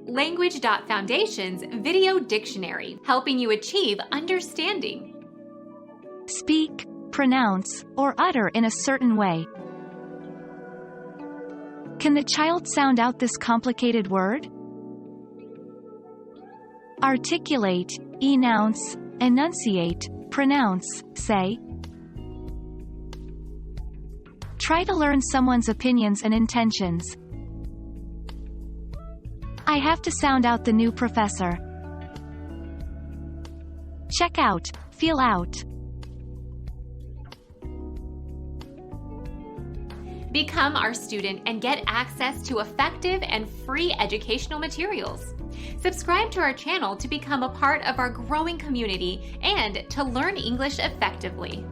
Language.Foundation's Video Dictionary, helping you achieve understanding. Speak, pronounce, or utter in a certain way. Can the child sound out this complicated word? Articulate, enunciate, enunciate, pronounce, say. Try to learn someone's opinions and intentions. I have to sound out the new professor. Check out, feel out. Become our student and get access to effective and free educational materials. Subscribe to our channel to become a part of our growing community and to learn English effectively.